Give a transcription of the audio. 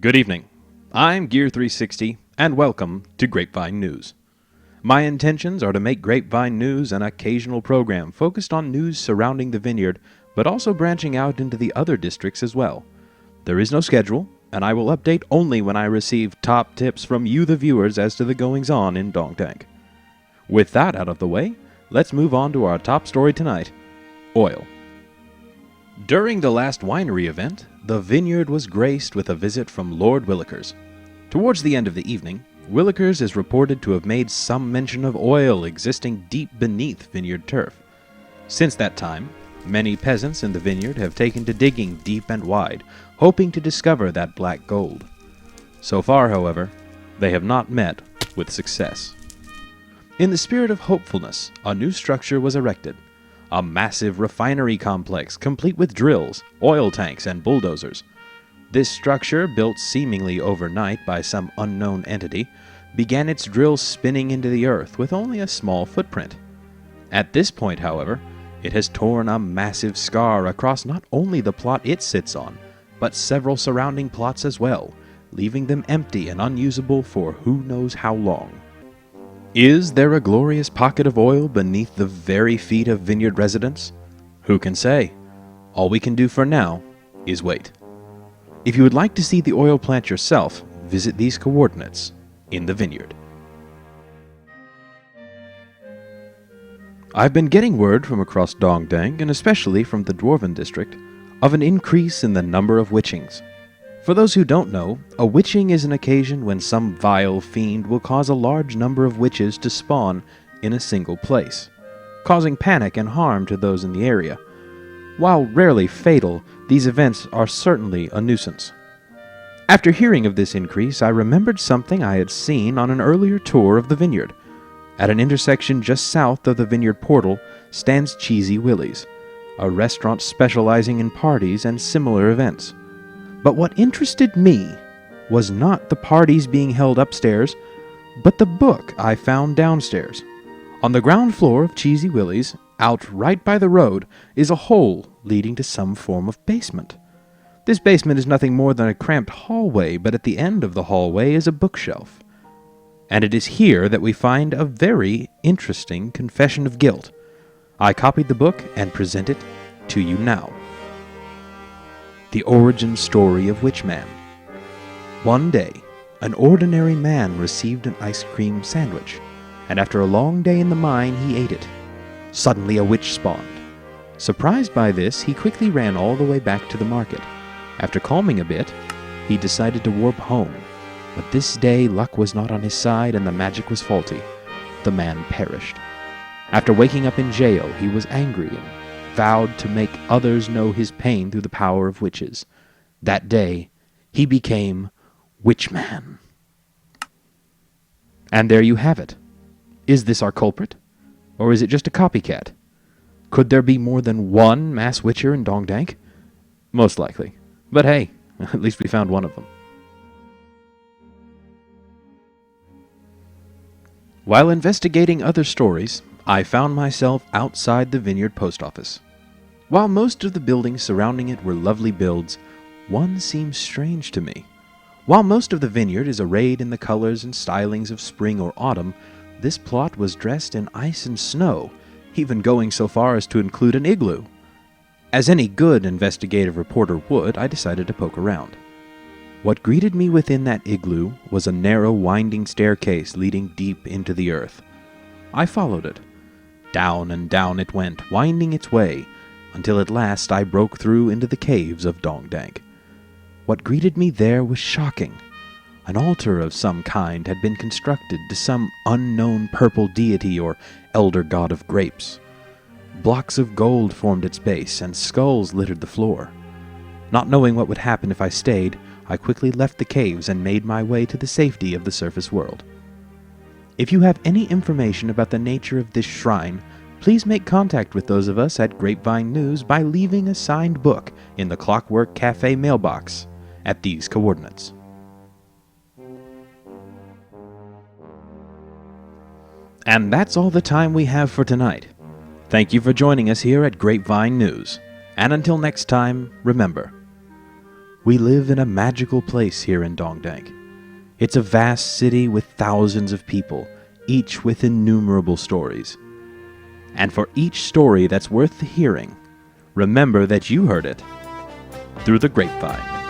Good evening. I'm Gear360, and welcome to Grapevine News. My intentions are to make Grapevine News an occasional program focused on news surrounding the Vineyard, but also branching out into the other districts as well. There is no schedule, and I will update only when I receive top tips from you the viewers as to the goings-on in Dongtank. With that out of the way, let's move on to our top story tonight: oil. During the last winery event, the vineyard was graced with a visit from Lord Willikers. Towards the end of the evening, Willikers is reported to have made some mention of oil existing deep beneath vineyard turf. Since that time, many peasants in the vineyard have taken to digging deep and wide, hoping to discover that black gold. So far, however, they have not met with success. In the spirit of hopefulness, a new structure was erected. A massive refinery complex complete with drills, oil tanks, and bulldozers. This structure, built seemingly overnight by some unknown entity, began its drills spinning into the earth with only a small footprint. At this point, however, it has torn a massive scar across not only the plot it sits on, but several surrounding plots as well, leaving them empty and unusable for who knows how long. Is there a glorious pocket of oil beneath the very feet of vineyard residents? Who can say? All we can do for now is wait. If you would like to see the oil plant yourself, visit these coordinates in the vineyard. I've been getting word from across Dongtank, and especially from the Dwarven district, of an increase in the number of witchings. For those who don't know, a witching is an occasion when some vile fiend will cause a large number of witches to spawn in a single place, causing panic and harm to those in the area. While rarely fatal, these events are certainly a nuisance. After hearing of this increase, I remembered something I had seen on an earlier tour of the vineyard. At an intersection just south of the vineyard portal stands Cheesy Willie's, a restaurant specializing in parties and similar events. But what interested me was not the parties being held upstairs, but the book I found downstairs. On the ground floor of Cheesy Willie's, out right by the road, is a hole leading to some form of basement. This basement is nothing more than a cramped hallway, but at the end of the hallway is a bookshelf. And it is here that we find a very interesting confession of guilt. I copied the book and present it to you now. The origin story of Witchman. One day, an ordinary man received an ice cream sandwich, and after a long day in the mine, he ate it. Suddenly a witch spawned. Surprised by this, he quickly ran all the way back to the market. After calming a bit, he decided to warp home. But this day, luck was not on his side and the magic was faulty. The man perished. After waking up in jail, he was angry and vowed to make others know his pain through the power of witches. That day, he became Witchman. And there you have it. Is this our culprit? Or is it just a copycat? Could there be more than one mass witcher in Dongtank? Most likely. But hey, at least we found one of them. While investigating other stories, I found myself outside the Vineyard post office. While most of the buildings surrounding it were lovely builds, one seemed strange to me. While most of the vineyard is arrayed in the colors and stylings of spring or autumn, this plot was dressed in ice and snow, even going so far as to include an igloo. As any good investigative reporter would, I decided to poke around. What greeted me within that igloo was a narrow, winding staircase leading deep into the earth. I followed it. Down and down it went, winding its way, until at last I broke through into the caves of Dongtank. What greeted me there was shocking. An altar of some kind had been constructed to some unknown purple deity or elder god of grapes. Blocks of gold formed its base, and skulls littered the floor. Not knowing what would happen if I stayed, I quickly left the caves and made my way to the safety of the surface world. If you have any information about the nature of this shrine, please make contact with those of us at Grapevine News by leaving a signed book in the Clockwork Cafe mailbox at these coordinates. And that's all the time we have for tonight. Thank you for joining us here at Grapevine News. And until next time, remember, We live in a magical place here in Dongdang. It's a vast city with thousands of people, each with innumerable stories. And for each story that's worth the hearing, remember that you heard it through the grapevine.